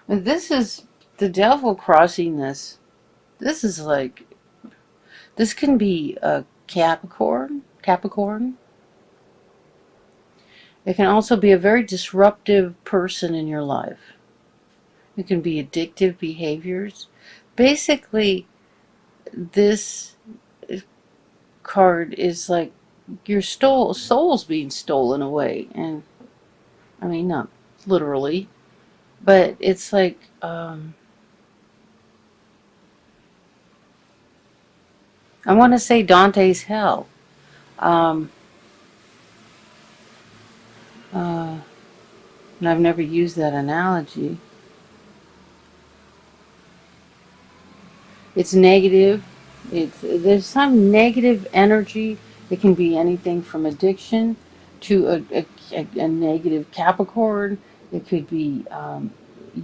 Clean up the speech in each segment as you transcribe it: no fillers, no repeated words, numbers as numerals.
And this is the devil crossing this. This is like, this can be a Capricorn. It can also be a very disruptive person in your life. It can be addictive behaviors. Basically, this card is like your soul's being stolen away. And I mean, not literally, but it's like, I want to say Dante's hell. Um, and I've never used that analogy. It's negative. There's some negative energy. It can be anything from addiction to a negative Capricorn. It could be,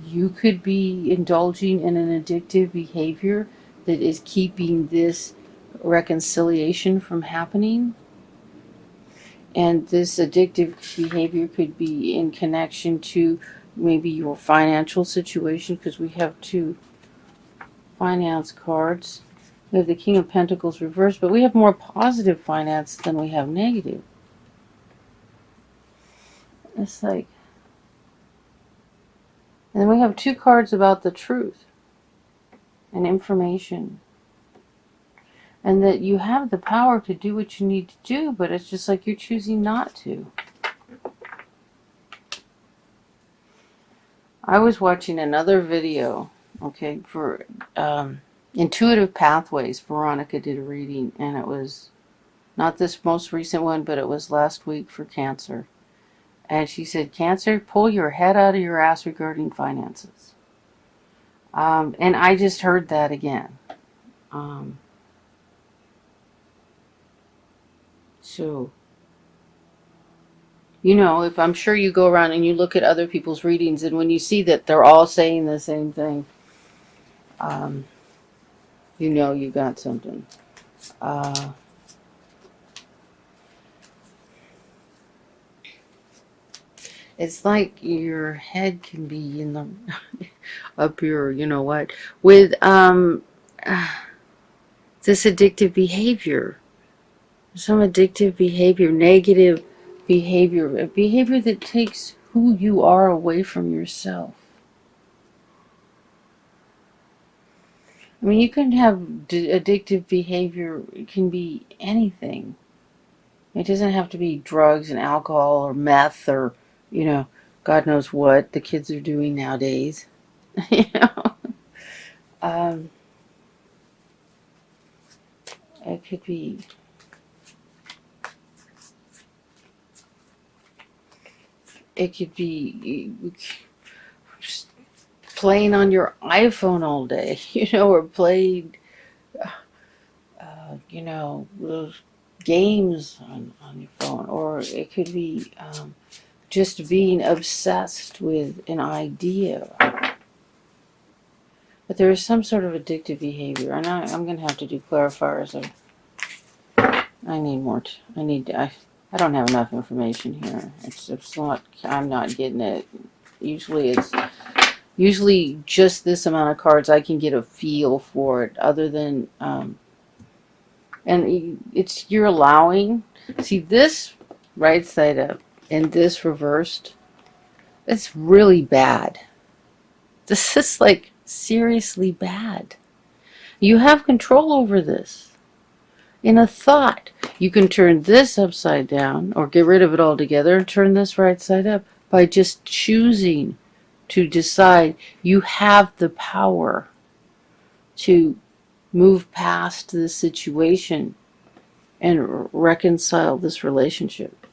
you could be indulging in an addictive behavior that is keeping this reconciliation from happening. And this addictive behavior could be in connection to maybe your financial situation, because we have two finance cards. We have the King of Pentacles reversed, but we have more positive finance than we have negative. It's like, and then we have two cards about the truth and information. And that you have the power to do what you need to do, but it's just like you're choosing not to. I was watching another video, okay, for intuitive pathways. Veronica did a reading, and it was not this most recent one, but it was last week for Cancer. And she said, Cancer, pull your head out of your ass regarding finances. And I just heard that again. So, you know, if I'm sure you go around and you look at other people's readings, and when you see that they're all saying the same thing, you know you got something. It's like your head can be in the up here, you know what, with this addictive behavior. Some addictive behavior, negative behavior, a behavior that takes who you are away from yourself. I mean, you can have addictive behavior, it can be anything. It doesn't have to be drugs and alcohol or meth or, you know, God knows what the kids are doing nowadays. You know, um, it could be playing on your iPhone all day, you know, or playing, you know, those games on your phone, or it could be just being obsessed with an idea. But there is some sort of addictive behavior, and I'm going to have to do clarifiers. I need more. I don't have enough information here. It's not. I'm not getting it. Usually just this amount of cards. I can get a feel for it. Other than and you're allowing. See this right side up and this reversed. It's really bad. This is like seriously bad. You have control over this. In a thought, you can turn this upside down or get rid of it altogether and turn this right side up by just choosing to decide you have the power to move past this situation and reconcile this relationship.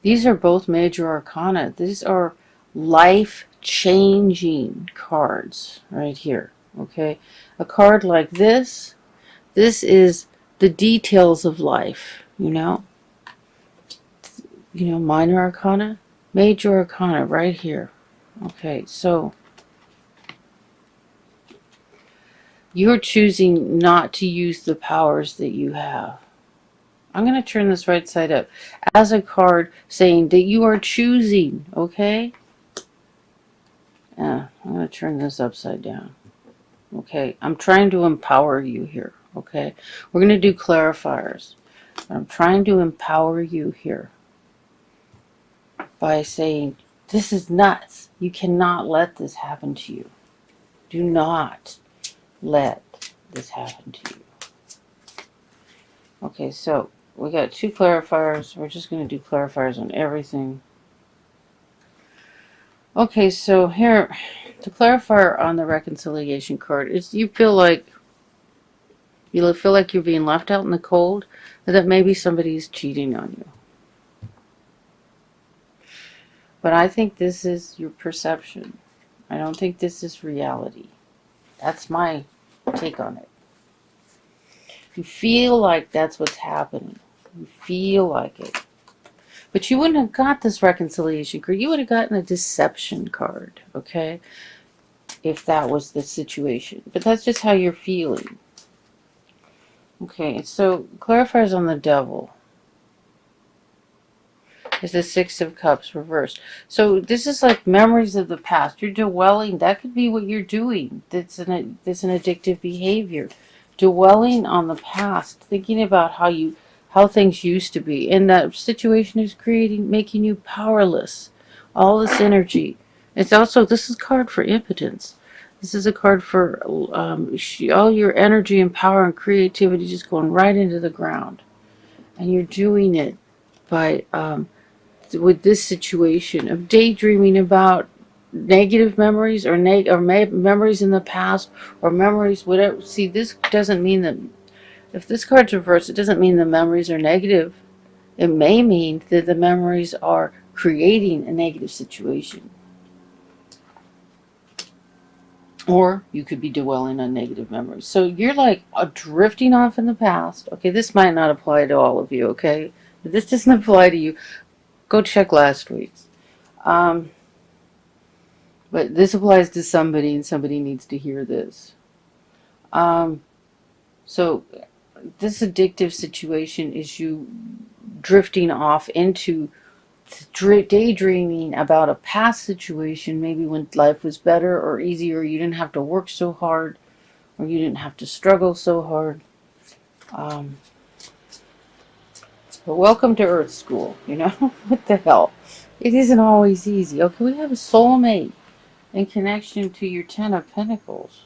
These are both major arcana. These are life-changing cards right here. Okay, a card like this is the details of life. You know, minor arcana, major arcana right here. Okay, so you're choosing not to use the powers that you have. I'm going to turn this right side up as a card saying that you are choosing, okay? I'm going to turn this upside down. Okay, I'm trying to empower you here, okay? We're going to do clarifiers. I'm trying to empower you here by saying, this is nuts. You cannot let this happen to you. Do not let this happen to you. Okay, so we got 2 clarifiers. We're just going to do clarifiers on everything. Okay, so here, the clarifier on the reconciliation card is you feel like you're being left out in the cold, or that maybe somebody's cheating on you. But I think this is your perception. I don't think this is reality. That's my take on it. You feel like that's what's happening. You feel like it. But you wouldn't have got this reconciliation card. You would have gotten a deception card, okay? If that was the situation. But that's just how you're feeling. Okay, so clarifiers on the devil is the 6 of Cups reversed. So this is like memories of the past. You're dwelling. That could be what you're doing. That's an addictive behavior. Dwelling on the past, thinking about how things used to be, and that situation is making you powerless. All this energy. It's also, this is a card for impotence. This is a card for all your energy and power and creativity just going right into the ground, and you're doing it by with this situation of daydreaming about negative memories or memories in the past or memories whatever. See, this doesn't mean that if this card's reversed, it doesn't mean the memories are negative. It may mean that the memories are creating a negative situation. Or you could be dwelling on negative memories. So you're like drifting off in the past. Okay, this might not apply to all of you, okay? If this doesn't apply to you, go check last week's. But this applies to somebody, and somebody needs to hear this. So this addictive situation is you drifting off into daydreaming about a past situation, maybe when life was better or easier, you didn't have to work so hard, or you didn't have to struggle so hard. But welcome to Earth School, you know? What the hell? It isn't always easy. Okay, we have a soulmate in connection to your 10 of Pentacles.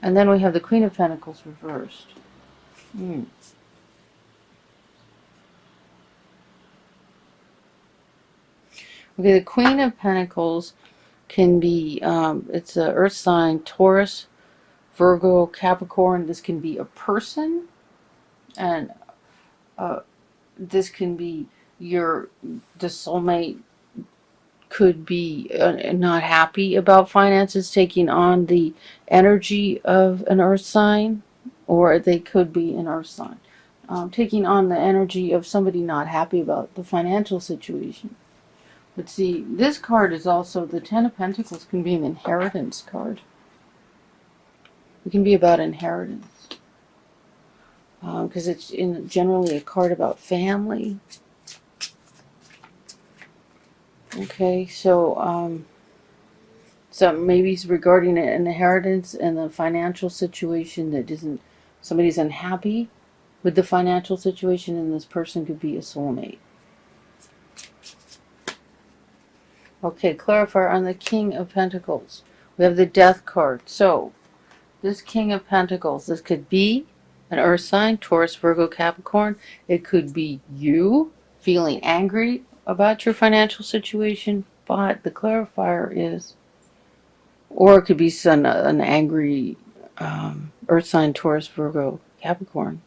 And then we have the Queen of Pentacles reversed. Okay, the Queen of Pentacles can be, it's an earth sign, Taurus, Virgo, Capricorn. This can be a person, and this can be the soulmate could be not happy about finances, taking on the energy of an earth sign, or they could be an earth sign, taking on the energy of somebody not happy about the financial situation. But see, this card is also, the 10 of Pentacles can be an inheritance card. It can be about inheritance. Because it's generally a card about family. Okay, so maybe it's regarding an inheritance and the financial situation that isn't, somebody's unhappy with the financial situation, and this person could be a soulmate. Okay, clarifier on the King of Pentacles. We have the Death card. So, this King of Pentacles, this could be an earth sign, Taurus, Virgo, Capricorn. It could be you feeling angry about your financial situation, but the clarifier is, or it could be an angry earth sign, Taurus, Virgo, Capricorn,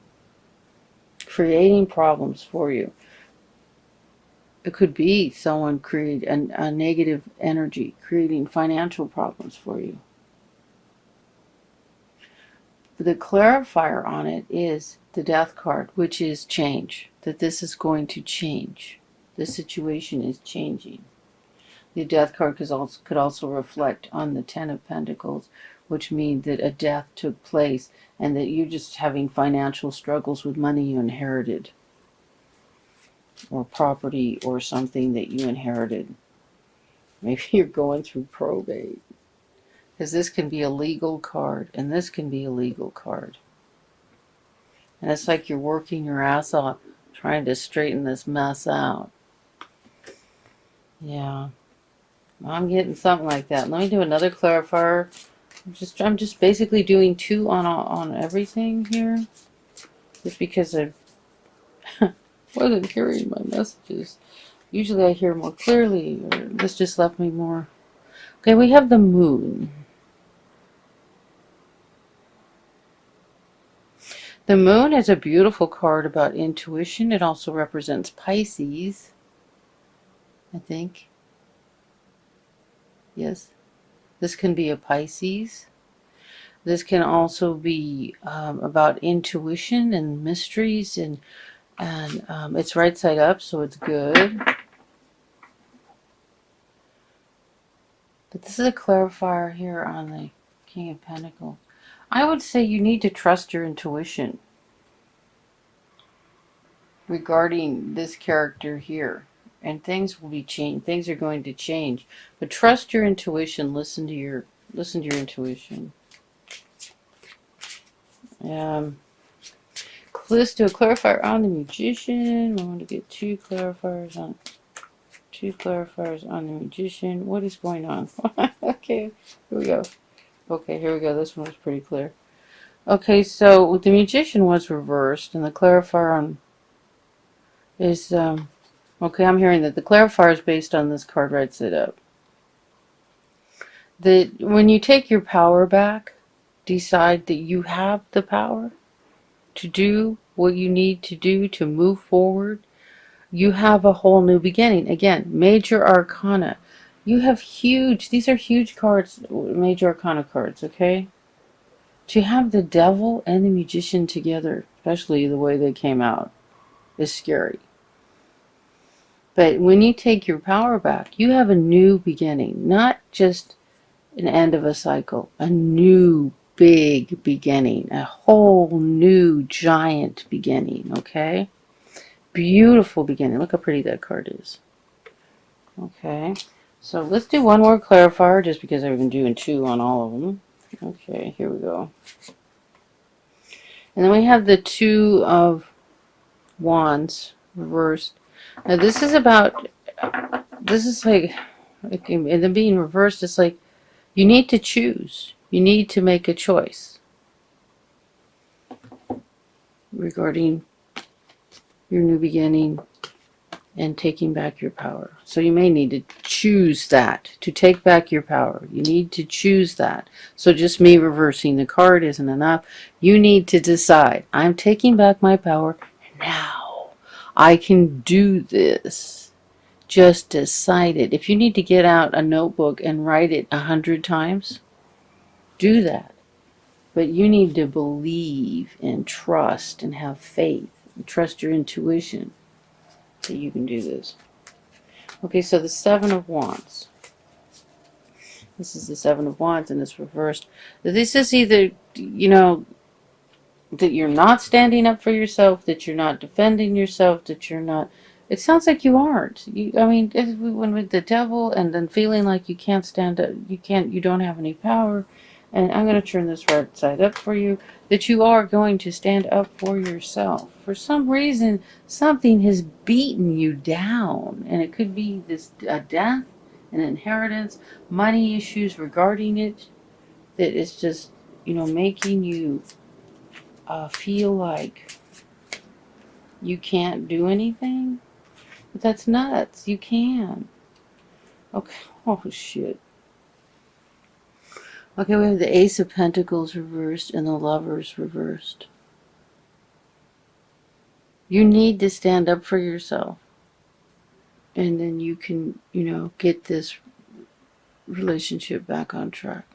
creating problems for you. It could be someone create a negative energy, creating financial problems for you. The clarifier on it is the Death card, which is change, that this is going to change. The situation is changing. The Death card could also reflect on the 10 of Pentacles, which means that a death took place and that you're just having financial struggles with money you inherited, or property or something that you inherited. Maybe you're going through probate. Because this can be a legal card, and this can be a legal card. And it's like you're working your ass off trying to straighten this mess out. Yeah. I'm getting something like that. Let me do another clarifier. I'm just basically doing 2 on everything here. Just because I wasn't hearing my messages. Usually I hear more clearly, or this just left me more. Okay, we have the moon. The moon is a beautiful card about intuition. It also represents Pisces, I think. Yes. This can be a Pisces. This can also be about intuition and mysteries, and it's right side up, so it's good. But this is a clarifier here on the King of Pentacles. I would say you need to trust your intuition regarding this character here. And things will be changed. Things are going to change. But trust your intuition. Listen to your intuition. Let's do a clarifier on the Magician. I want to get 2 clarifiers on the Magician. What is going on? Okay, here we go. Okay, here we go. This one was pretty clear. Okay, so the Magician was reversed, and the clarifier on is okay. I'm hearing that the clarifier is based on this card right side up. That when you take your power back, decide that you have the power to do what you need to do to move forward. You have a whole new beginning. Again, major arcana. You have these are huge cards, major arcana cards, okay? To have the devil and the Magician together, especially the way they came out, is scary. But when you take your power back, you have a new beginning, not just an end of a cycle, a new big beginning, a whole new giant beginning, okay? Beautiful beginning. Look how pretty that card is. Okay, so let's do one more clarifier just because I've been doing 2 on all of them. Okay, here we go. And then we have the 2 of Wands reversed. Now this is about, this is like, and then being reversed, it's like you need to choose. You need to make a choice regarding your new beginning and taking back your power. So you may need to choose that, to take back your power. You need to choose that. So just me reversing the card isn't enough. You need to decide, I'm taking back my power now. I can do this. Just decide it. If you need to get out a notebook and write it 100 times, do that. But you need to believe and trust and have faith and trust your intuition that you can do this. Okay, so the 7 of Wands. This is the 7 of Wands and it's reversed. This is either, you know, that you're not standing up for yourself, that you're not defending yourself, that you're not... It sounds like you aren't. I mean, when with the devil and then feeling like you can't stand up, you don't have any power. And I'm going to turn this right side up for you, that you are going to stand up for yourself. For some reason, something has beaten you down. And it could be a death, an inheritance, money issues regarding it, that is just, you know, making you feel like you can't do anything. But that's nuts. You can. Okay. Oh, shit. Okay, we have the Ace of Pentacles reversed and the Lovers reversed. You need to stand up for yourself. And then you can, you know, get this relationship back on track.